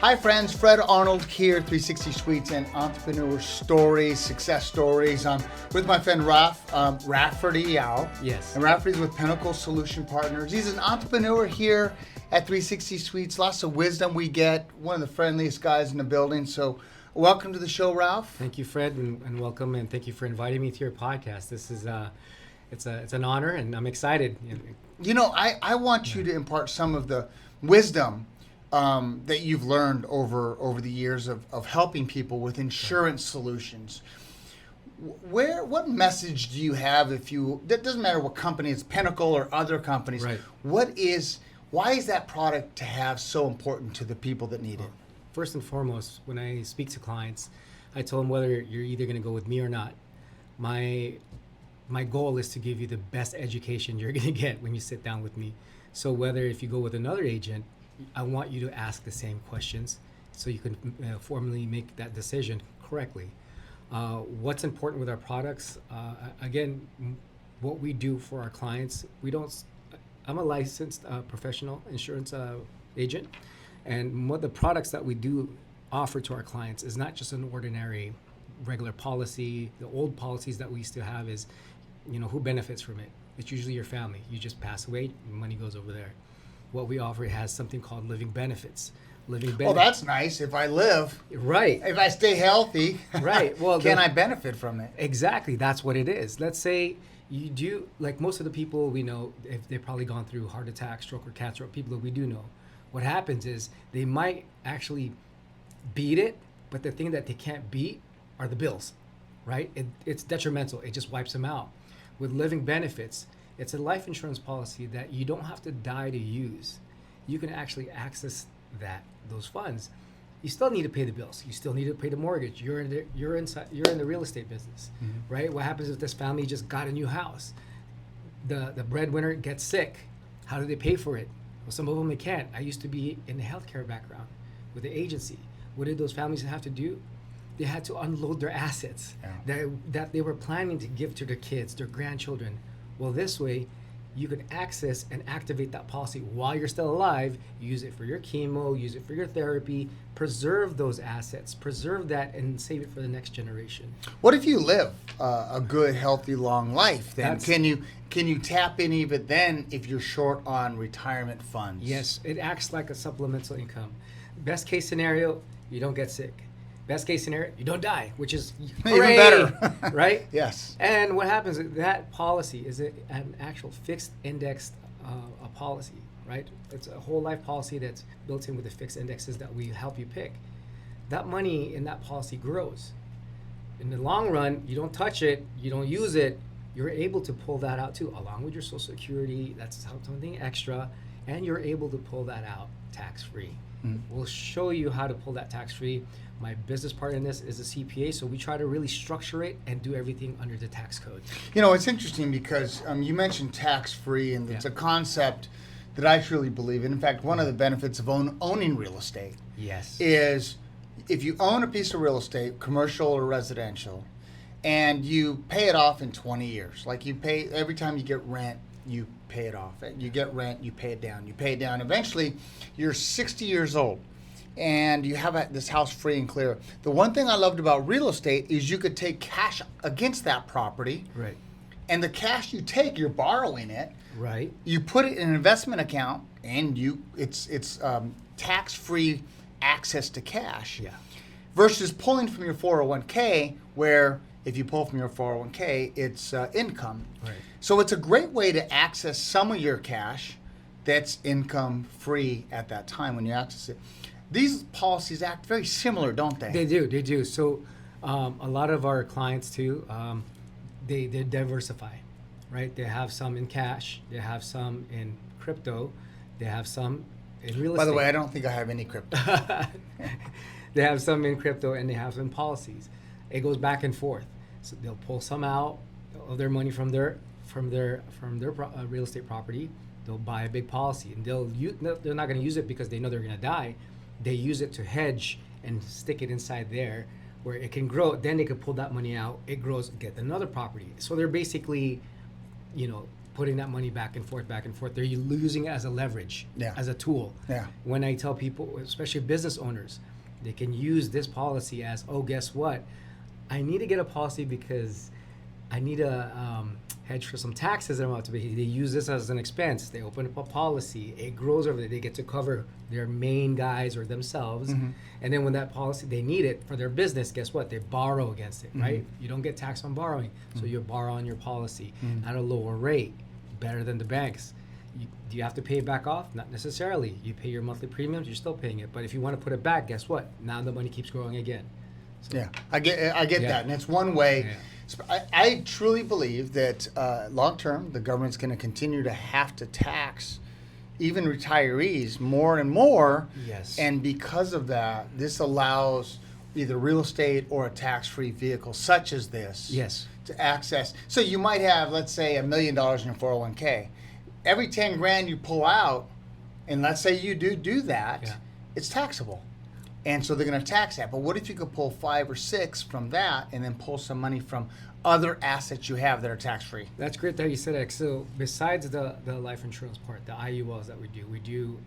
Hi friends, Fred Arnold here, 360 Suites and Entrepreneur Stories, Success Stories. I'm with my friend Rafferty. Yes. And Rafferty's with Pinnacle Solution Partners. He's an entrepreneur here at 360 Suites. Lots of wisdom we get. One of the friendliest guys in the building. So welcome to the show, Ralph. Thank you, Fred, and welcome, and thank you for inviting me to your podcast. This is it's an honor, and I'm excited. You know, I want you to impart some of the wisdom that you've learned over the years of helping people with insurance solutions. What message do you have that doesn't matter what company it's Pinnacle or other companies, right? Why is that product to have so important to the people that need it? First and foremost, when I speak to clients, I tell them whether you're either going to go with me or not. My goal is to give you the best education you're going to get when you sit down with me. So whether if you go with another agent, I want you to ask the same questions so you can formally make that decision correctly. What's important with our products? Again, what we do for our clients, I'm a licensed professional insurance agent, and what the products that we do offer to our clients is not just an ordinary regular policy. The old policies that we used to have is, who benefits from it? It's usually your family. You just pass away, money goes over there. What we offer has something called living benefits. Well, that's nice. If I live, right? If I stay healthy, right? Well, can I benefit from it? Exactly. That's what it is. Let's say you do, like most of the people we know, if they've probably gone through heart attack, stroke, or cancer, or people that we do know, what happens is they might actually beat it, but the thing that they can't beat are the bills, right? It's detrimental. It just wipes them out. With living benefits, it's a life insurance policy that you don't have to die to use. You can actually access those funds. You still need to pay the bills. You still need to pay the mortgage. You're in the real estate business, mm-hmm. right? What happens if this family just got a new house? The breadwinner gets sick. How do they pay for it? Well, some of them they can't. I used to be in the healthcare background with the agency. What did those families have to do? They had to unload their assets that they were planning to give to their kids, their grandchildren. Well, this way, you can access and activate that policy while you're still alive. Use it for your chemo, use it for your therapy, preserve those assets, preserve that, and save it for the next generation. What if you live a good, healthy, long life? Then can you tap any of it then if you're short on retirement funds? Yes, it acts like a supplemental income. Best case scenario, you don't get sick. Best case scenario, you don't die, which is even better, right? Yes. And what happens is that policy is an actual fixed indexed a policy, right? It's a whole life policy that's built in with the fixed indexes that we help you pick. That money in that policy grows. In the long run, you don't touch it, you don't use it, you're able to pull that out too, along with your Social Security. That's something extra, and you're able to pull that out tax-free. We'll show you how to pull that tax-free. My business partner in this is a CPA, so we try to really structure it and do everything under the tax code. It's interesting because you mentioned tax-free, and it's a concept that I truly believe in. In fact, one of the benefits of owning real estate is if you own a piece of real estate, commercial or residential, and you pay it off in 20 years. Like you pay every time you get rent, you pay it off. You get rent, you pay it down. You pay it down. Eventually, you're 60 years old, and you have this house free and clear. The one thing I loved about real estate is you could take cash against that property. Right. And the cash you take, you're borrowing it. Right. You put it in an investment account, and it's tax-free access to cash. Yeah. Versus pulling from your 401k, where if you pull from your 401k, it's income. Right. So it's a great way to access some of your cash that's income free at that time when you access it. These policies act very similar, don't they? They do. So a lot of our clients too, they diversify, right? They have some in cash, they have some in crypto, they have some in real estate. By the way, I don't think I have any crypto. They have some in crypto and they have some policies. It goes back and forth. So they'll pull some out of their money from their real estate property. They'll buy a big policy, and they're not going to use it because they know they're going to die. They use it to hedge and stick it inside there where it can grow. Then they can pull that money out. It grows, get another property. So they're basically, putting that money back and forth. They're using it as a leverage, as a tool. Yeah. When I tell people, especially business owners, they can use this policy as, oh, guess what? I need to get a policy because I need a hedge for some taxes that I'm about to pay. They use this as an expense. They open up a policy. It grows over there. They get to cover their main guys or themselves. And then when that policy, they need it for their business, guess what? They borrow against it, right? You don't get taxed on borrowing. So you borrow on your policy at a lower rate, better than the banks. Do you have to pay it back off? Not necessarily. You pay your monthly premiums, you're still paying it. But if you want to put it back, guess what? Now the money keeps growing again. So, yeah, I get that. And it's one way. I truly believe that long term, the government's going to continue to have to tax even retirees more and more. Yes. And because of that, this allows either real estate or a tax-free vehicle such as this to access. So you might have, let's say, $1 million in your 401k. Every 10 grand you pull out, and let's say you do that, it's taxable. And so they're going to tax that. But what if you could pull 5 or 6 from that and then pull some money from other assets you have that are tax-free? That's great that you said that. So besides the life insurance part, the IULs that we do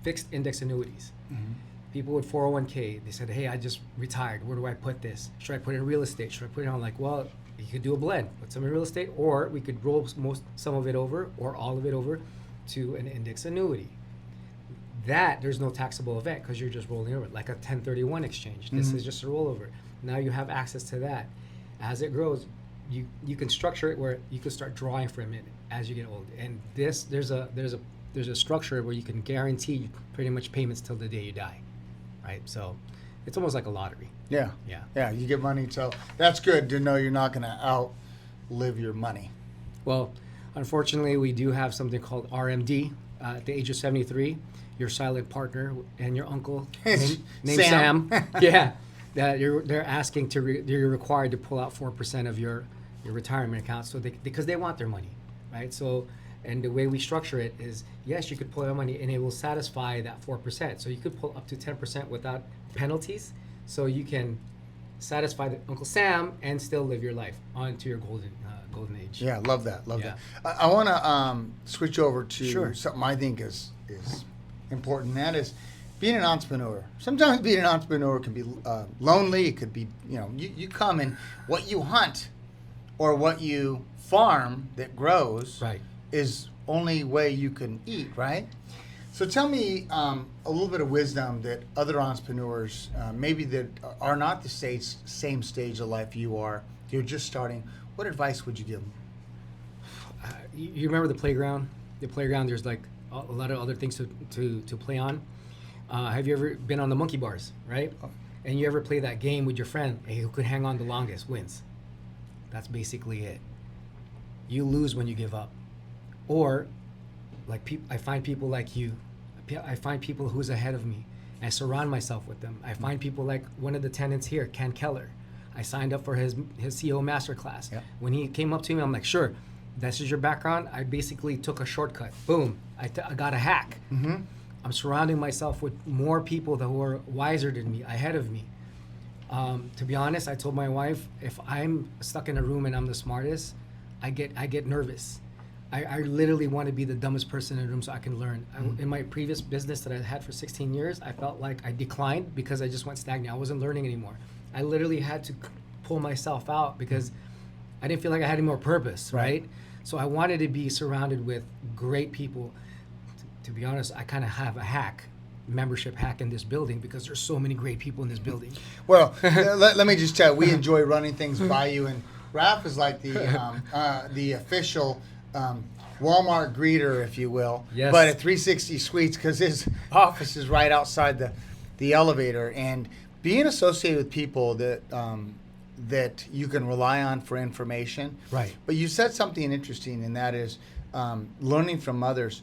fixed index annuities. People with 401k, they said, hey, I just retired. Where do I put this? Should I put it in real estate? Should I put it on, like, well, you could do a blend. Put some in real estate, or we could roll some of it over or all of it over to an index annuity. That there's no taxable event because you're just rolling over, like a 1031 exchange. This is just a rollover. Now you have access to that. As it grows, you can structure it where you can start drawing from it as you get old. And this there's a structure where you can guarantee pretty much payments till the day you die, right? So it's almost like a lottery. Yeah. You get money, so that's good to know you're not going to outlive your money. Well, unfortunately, we do have something called RMD. At the age of 73, your silent partner and your uncle named Sam. That they're asking you're required to pull out 4% of your retirement account, so because they want their money, right? So, and the way we structure it is, yes, you could pull out money and it will satisfy that 4%. So you could pull up to 10% without penalties, so you can satisfy Uncle Sam and still live your life onto your golden age. Yeah, love that. That. I want to switch over to something I think is important. That is being an entrepreneur. Sometimes being an entrepreneur can be lonely. It could be, you come and what you hunt or what you farm that grows is only way you can eat, right? So tell me a little bit of wisdom that other entrepreneurs, maybe that are not the same stage of life you are, you're just starting. What advice would you give them? You remember the playground? The playground, there's like a lot of other things to play on. Have you ever been on the monkey bars, right? And you ever play that game with your friend? Hey, who could hang on the longest wins. That's basically it. You lose when you give up. Or, like I find people like you. I find people who's ahead of me. I surround myself with them. I find people like one of the tenants here, Ken Keller. I signed up for his CEO masterclass. When he came up to me, I'm like, sure, this is your background. I basically took a shortcut. Boom, I got a hack. I'm surrounding myself with more people who are wiser than me, ahead of me. To be honest, I told my wife, if I'm stuck in a room and I'm the smartest, I get nervous. I literally want to be the dumbest person in the room so I can learn. In my previous business that I had for 16 years, I felt like I declined because I just went stagnant. I wasn't learning anymore. I literally had to pull myself out because I didn't feel like I had any more purpose, right? So I wanted to be surrounded with great people. To be honest, I kind of have a membership hack in this building because there's so many great people in this building. Well, let me just tell you, we enjoy running things by you, and Raph is like the official Walmart greeter, if you will, but at 360 Suites because his office is right outside the elevator. And being associated with people that you can rely on for information. Right. But you said something interesting, and that is learning from others.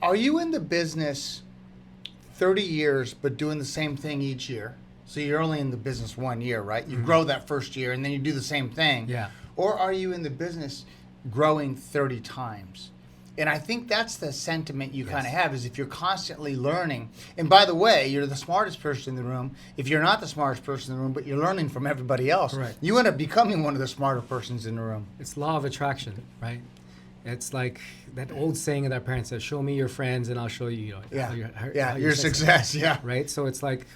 Are you in the business 30 years but doing the same thing each year? So you're only in the business 1 year, right? You grow that first year and then you do the same thing. Yeah. Or are you in the business growing 30 times? And I think that's the sentiment you kind of have, is if you're constantly learning. And by the way, you're the smartest person in the room. If you're not the smartest person in the room, but you're learning from everybody else, you end up becoming one of the smarter persons in the room. It's law of attraction, right? It's like that old saying that our parents said, show me your friends and I'll show you, your success. Yeah. Right? So it's like,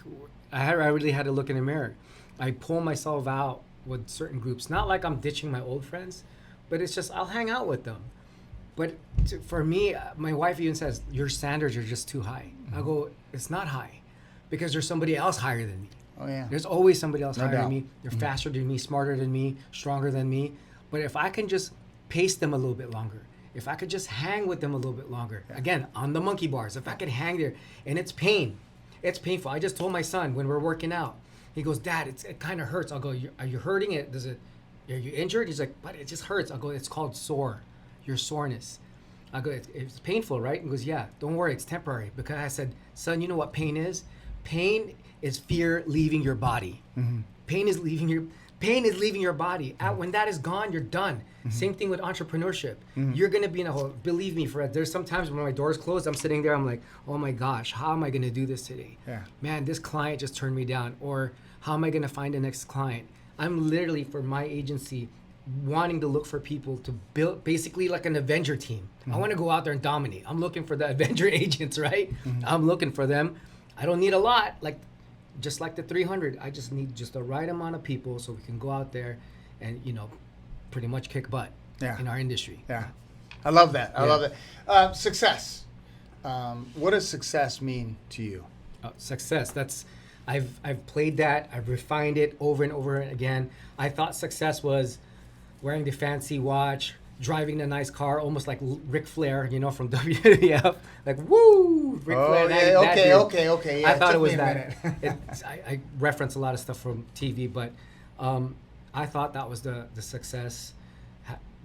I really had to look in the mirror. I pull myself out with certain groups. Not like I'm ditching my old friends, but it's just I'll hang out with them. But for me, my wife even says, your standards are just too high. I go, it's not high, because there's somebody else higher than me. Oh, yeah. There's always somebody else higher than me. They're faster than me, smarter than me, stronger than me. But if I can just pace them a little bit longer, if I could just hang with them a little bit longer, again, on the monkey bars, if I could hang there, and it's painful. I just told my son when we're working out, he goes, Dad, it kind of hurts. I'll go, are you hurting it? Are you injured? He's like, but it just hurts. I'll go, it's called sore. Your soreness. I go, it's painful, right? He goes, yeah, don't worry, it's temporary. Because I said, son, you know what pain is? Pain is fear leaving your body. Mm-hmm. Pain is leaving your body. When that is gone, you're done. Mm-hmm. Same thing with entrepreneurship. Mm-hmm. You're gonna be in a hole. Believe me, Fred, there's sometimes when my door's closed, I'm sitting there, I'm like, oh my gosh, how am I gonna do this today? Yeah. Man, this client just turned me down. Or how am I gonna find the next client? I'm literally, for my agency, wanting to look for people to build basically like an Avenger team. Mm-hmm. I want to go out there and dominate. I'm looking for the Avenger agents, right? Mm-hmm. I'm looking for them. I don't need a lot, just like the 300. I just need just the right amount of people so we can go out there and, pretty much kick butt in our industry. Yeah. I love that. I love it. Success. What does success mean to you? Success. I've played that. I've refined it over and over again. I thought success was wearing the fancy watch, driving a nice car, almost like Ric Flair, from WWF. Like, woo! Ric Flair. Okay. Yeah, I thought it was that. I reference a lot of stuff from TV, but I thought that was the success,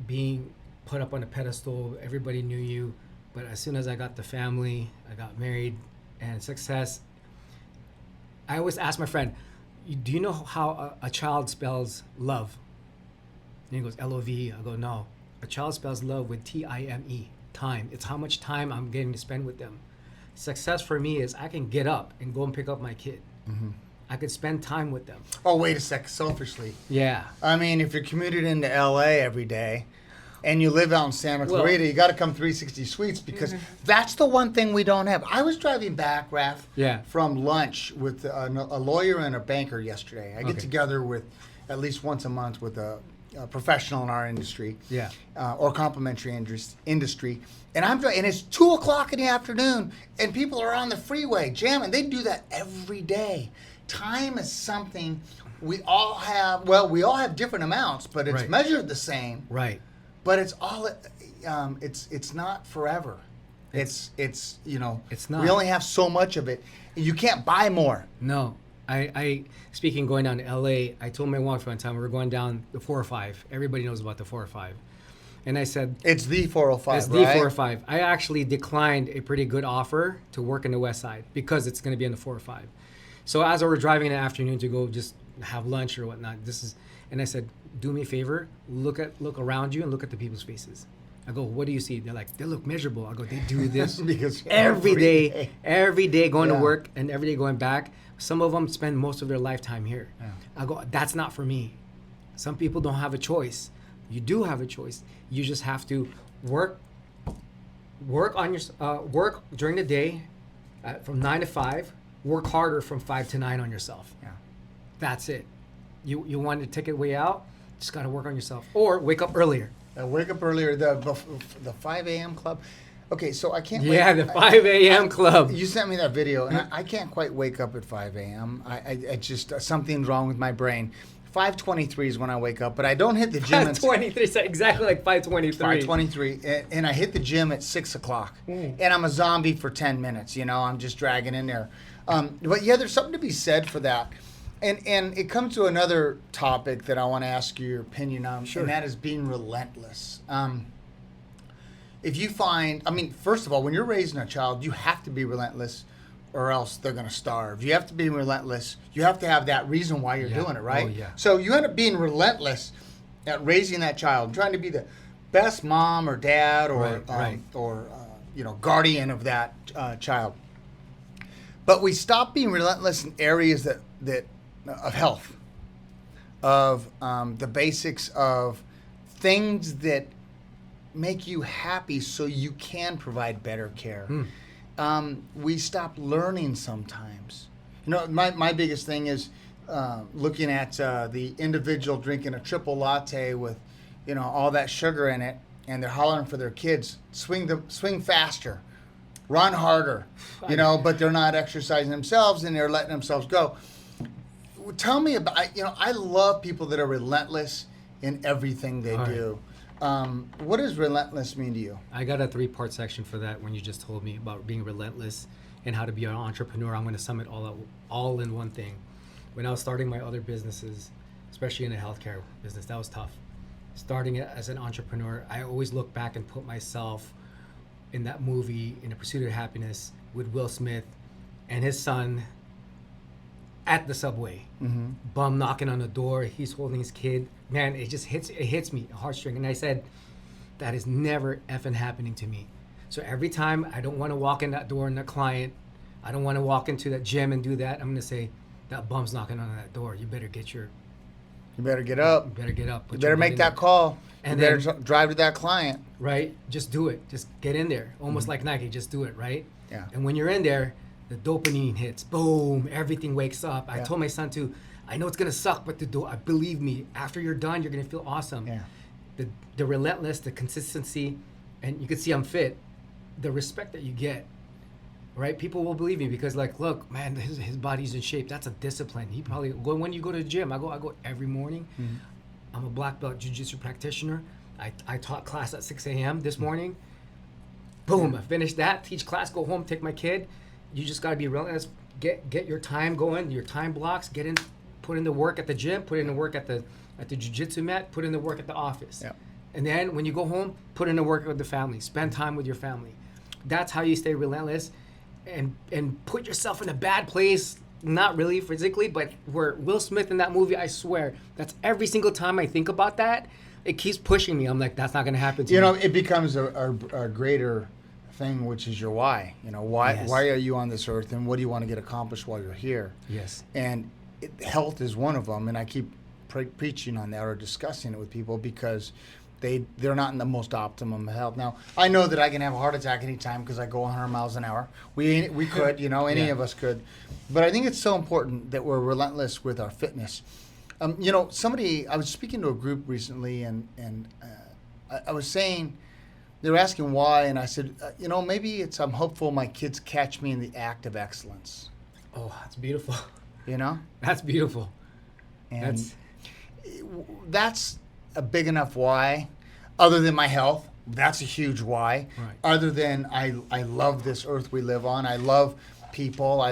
being put up on a pedestal. Everybody knew you. But as soon as I got the family, I got married, and success, I always ask my friend, do you know how a child spells love? And he goes, L-O-V-E. I go, no. A child spells love with T-I-M-E, time. It's how much time I'm getting to spend with them. Success for me is I can get up and go and pick up my kid. Mm-hmm. I could spend time with them. Oh, wait a sec. Selfishly. Yeah. I mean, if you're commuted into L.A. every day and you live out in Santa Clarita, you got to come 360 Suites, because that's the one thing we don't have. I was driving back, Raf, from lunch with a lawyer and a banker yesterday. I get together with at least once a month with a professional in our industry, or complementary industry, and it's 2:00 in the afternoon, and people are on the freeway jamming. They do that every day. Time is something we all have. Well, we all have different amounts, but it's measured the same. Right. But it's all. It's not forever. It's It's not. We only have so much of it. You can't buy more. No. Speaking going down to LA, I told my wife one time we were going down the 405. Everybody knows about the 405. And I said, it's the 405, It's the 405. I actually declined a pretty good offer to work in the West Side because it's going to be in the 405. So as I were driving in the afternoon to go just have lunch or whatnot, and I said, do me a favor, look around you and look at the people's faces. I go, what do you see? They're like, they look miserable. I go, they do this because every day going to work and every day going back. Some of them spend most of their lifetime here. Yeah. I go, that's not for me. Some people don't have a choice. You do have a choice. You just have to work on your work during the day from 9 to 5. Work harder from 5 to 9 on yourself. Yeah, that's it. You want to take it way out? Just got to work on yourself, or wake up earlier. Wake up earlier. The 5 a.m. club. Okay, so I can't. Yeah, the 5 a.m. club. You sent me that video, and I can't quite wake up at 5 a.m. I just something's wrong with my brain. 5:23 is when I wake up, but I don't hit the gym. 5:23, exactly like 5:23. 5:23, and I hit the gym at 6:00, and I'm a zombie for 10 minutes. I'm just dragging in there. But yeah, there's something to be said for that. And it comes to another topic that I want to ask you your opinion on, and that is being relentless. If you find, first of all, when you're raising a child, you have to be relentless or else they're going to starve. You have to be relentless. You have to have that reason why you're doing it, right? Oh, yeah. So you end up being relentless at raising that child, trying to be the best mom or dad or Right. guardian of that child. But we stop being relentless in areas that of health, of the basics of things that make you happy so you can provide better care. We stop learning sometimes. My biggest thing is looking at the individual drinking a triple latte with, all that sugar in it, and they're hollering for their kids, swing faster, run harder, but they're not exercising themselves and they're letting themselves go. Tell me about, I love people that are relentless in everything they do. What does relentless mean to you? I got a 3-part section for that when you just told me about being relentless and how to be an entrepreneur. I'm going to sum it all in one thing. When I was starting my other businesses, especially in the healthcare business, that was tough. Starting it as an entrepreneur, I always look back and put myself in that movie, In the Pursuit of Happiness, with Will Smith and his son at the subway. Bum knocking on the door, he's holding his kid. Man, it hits me, a heartstring. And I said, that is never effing happening to me. So every time I don't want to walk in that door and the client, I don't want to walk into that gym and do that, I'm going to say, that bum's knocking on that door. You better get up. You better get up. You better make that call. And you better drive to that client. Right? Just do it. Just get in there. Almost like Nike. Just do it, right? Yeah. And when you're in there, the dopamine hits. Boom. Everything wakes up. I told my son too, I know it's going to suck, but believe me, after you're done, you're going to feel awesome. Yeah. The relentless, the consistency, and you can see I'm fit. The respect that you get, right? People will believe me because, like, look, man, his body's in shape. That's a discipline. He probably when you go to the gym. I go every morning. I'm a black belt jiu-jitsu practitioner. I taught class at 6 a.m. this morning. Boom, I finished that. Teach class, go home, take my kid. You just got to be relentless. Get your time going, your time blocks. Put in the work at the gym. Put in the work at the jiu-jitsu mat. Put in the work at the office. Yep. And then when you go home, put in the work with the family. Spend time with your family. That's how you stay relentless, and put yourself in a bad place. Not really physically, but where Will Smith in that movie, I swear, that's every single time I think about that, it keeps pushing me. I'm like, that's not going to happen to me. It becomes a greater thing, which is your why. Why are you on this earth, and what do you want to get accomplished while you're here? Yes. And health is one of them, and I keep preaching on that or discussing it with people because they're not in the most optimum health. Now, I know that I can have a heart attack anytime because I go 100 miles an hour. We could, any of us could. But I think it's so important that we're relentless with our fitness. I was speaking to a group recently, and I was saying, they were asking why, and I said, maybe I'm hopeful my kids catch me in the act of excellence. Oh, that's beautiful. That's beautiful. And that's a big enough why, other than my health. That's a huge why. Right. Other than I love this earth we live on. I love people.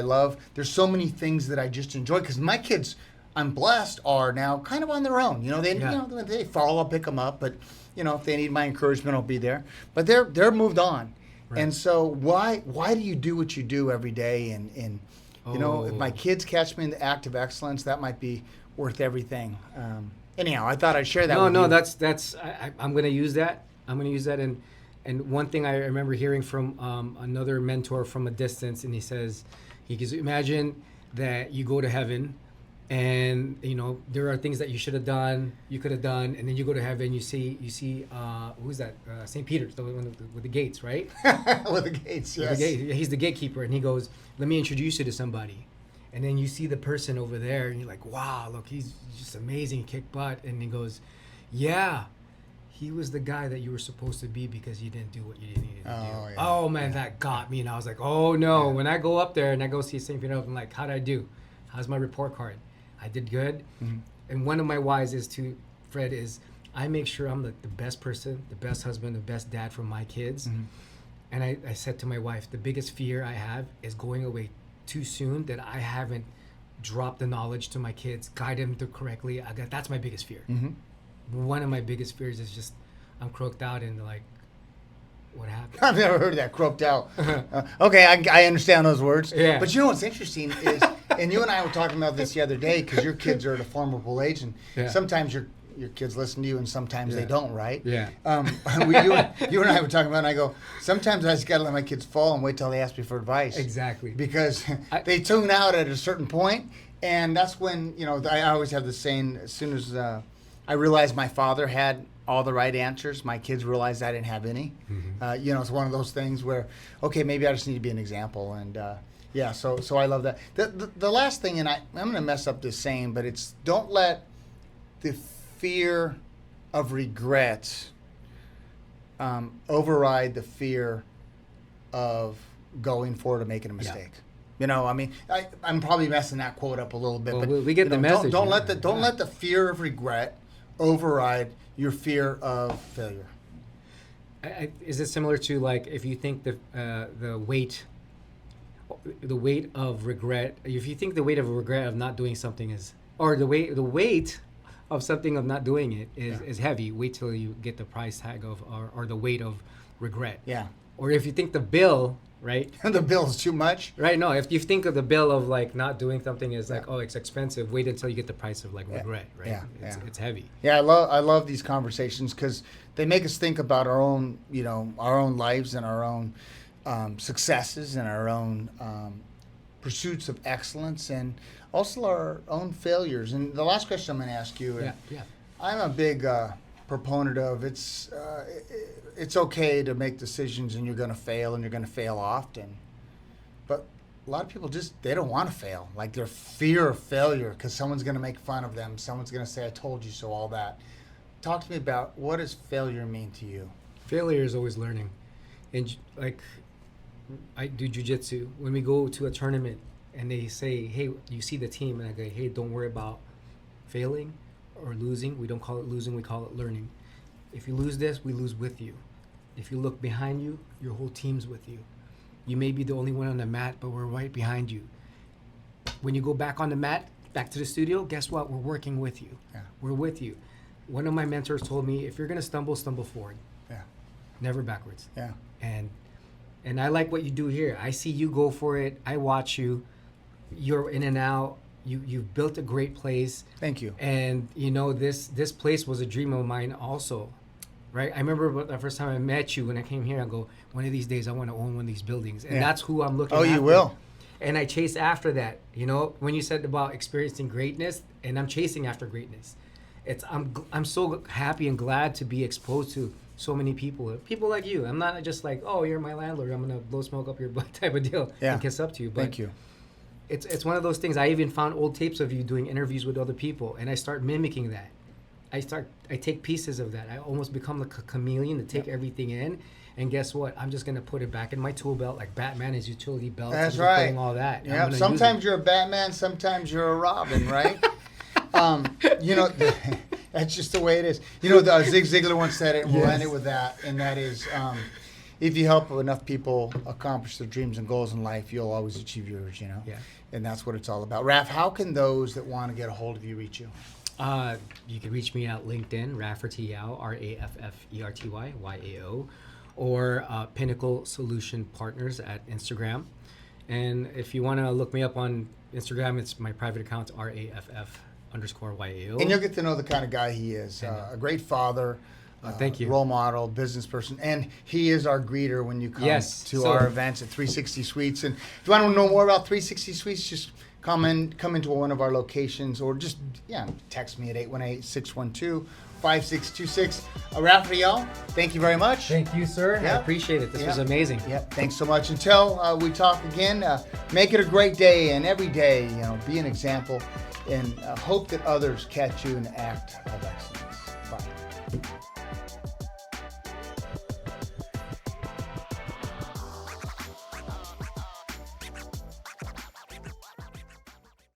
There's so many things that I just enjoy because my kids, I'm blessed, are now kind of on their own. When they fall, I'll pick them up. But if they need my encouragement, I'll be there. But they're moved on. Right. And so why do you do what you do every day? And if my kids catch me in the act of excellence, that might be worth everything. Anyhow, I thought I'd share that with you. That's I'm going to use that. And one thing I remember hearing from another mentor from a distance, and he says, imagine that you go to heaven, and there are things that you could have done, and then you go to heaven, you see who's that? St. Peter's, the one with the gates, right? With the gates, yes. He's the gatekeeper, and he goes, let me introduce you to somebody. And then you see the person over there, and you're like, wow, look, he's just amazing, he kicked butt. And he goes, yeah, he was the guy that you were supposed to be because you didn't do what you needed to do. Yeah. Oh, man, that got me. And I was like, oh, no. Yeah. When I go up there and I go see St. Peter, I'm like, how'd I do? How's my report card? I did good. Mm-hmm. And one of my whys is Fred, is I make sure I'm the best person, the best husband, the best dad for my kids. Mm-hmm. And I said to my wife, the biggest fear I have is going away too soon, that I haven't dropped the knowledge to my kids, guide them correctly. That's my biggest fear. Mm-hmm. One of my biggest fears is just I'm croaked out and like, what happened? I've never heard of that, croaked out. Okay, I understand those words. Yeah. But what's interesting is, and you and I were talking about this the other day, because your kids are at a formidable age, and sometimes your kids listen to you and sometimes they don't, right? Yeah. You and I were talking about it, and I go, sometimes I just got to let my kids fall and wait till they ask me for advice. Exactly. Because they tune out at a certain point, and that's when, I always have the saying, as soon as I realized my father had all the right answers, my kids realized I didn't have any. Mm-hmm. It's one of those things where, okay, maybe I just need to be an example. And so I love that. The last thing, and I'm going to mess up this saying, but it's don't let the fear of regret override the fear of going forward and making a mistake. Yeah. I'm probably messing that quote up a little bit, well, but we get the message. Don't let the fear of regret override your fear of failure. Is it similar to like if you think the weight of regret? If you think the weight of regret of not doing something or the weight of something of not doing it is heavy, wait till you get the price tag of or the weight of regret. Yeah. Or if you think the bill, right? The bill is too much. Right. No, if you think of the bill of like not doing something is like, oh, it's expensive. Wait until you get the price of like regret, right? Yeah. It's heavy. Yeah, I love these conversations because they make us think about our own, our own lives and our own successes and our own pursuits of excellence and also our own failures. And the last question I'm going to ask you, I'm a big proponent of it's okay to make decisions and you're going to fail and you're going to fail often. But a lot of people they don't want to fail. Like their fear of failure because someone's going to make fun of them. Someone's going to say, I told you so, all that. Talk to me about what does failure mean to you? Failure is always learning. And like I do jiu-jitsu. When we go to a tournament and they say, hey, you see the team, and I go, hey, don't worry about failing or losing. We don't call it losing, we call it learning. If you lose this, we lose with you. If you look behind you, your whole team's with you. You may be the only one on the mat, but we're right behind you. When you go back on the mat, back to the studio, guess what? We're working with you. Yeah. We're with you. One of my mentors told me, if you're going to stumble forward. Yeah. Never backwards. Yeah. And I like what you do here. I see you go for it. I watch you. You're in and out. You've built a great place. Thank you. And this place was a dream of mine also, right? I remember the first time I met you when I came here. I go, one of these days I want to own one of these buildings, and that's who I'm looking. Oh, after. you will. And I chase after that. When you said about experiencing greatness, and I'm chasing after greatness. I'm so happy and glad to be exposed to so many people like you. I'm not just like, oh, you're my landlord, I'm gonna blow smoke up your butt type of deal and kiss up to you. But thank you. It's one of those things. I even found old tapes of you doing interviews with other people, and I start mimicking that. I take pieces of that. I almost become like a chameleon to take everything in. And guess what? I'm just gonna put it back in my tool belt, like Batman, his utility belt. That's right. Putting all that. Yeah. Sometimes you're a Batman, sometimes you're a Robin, right? That's just the way it is. Zig Ziglar once said it, and we'll end it with that, and that is, if you help enough people accomplish their dreams and goals in life, you'll always achieve yours, Yeah. And that's what it's all about. Raf, how can those that want to get a hold of you reach you? You can reach me at LinkedIn, Rafferty Yao, Rafferty Yao, or Pinnacle Solution Partners at Instagram. And if you want to look me up on Instagram, it's my private account, RAFF_YAO. And you'll get to know the kind of guy he is. A great father, thank you. Role model, business person. And he is our greeter when you come to our events at 360 Suites. And if you want to know more about 360 Suites, just come into one of our locations or just text me at 818-612-5626. Rafferty, thank you very much. Thank you, sir. I appreciate it. This was amazing. Yep. Thanks so much. Until we talk again, make it a great day, and every day, be an example, and hope that others catch you in the act of excellence.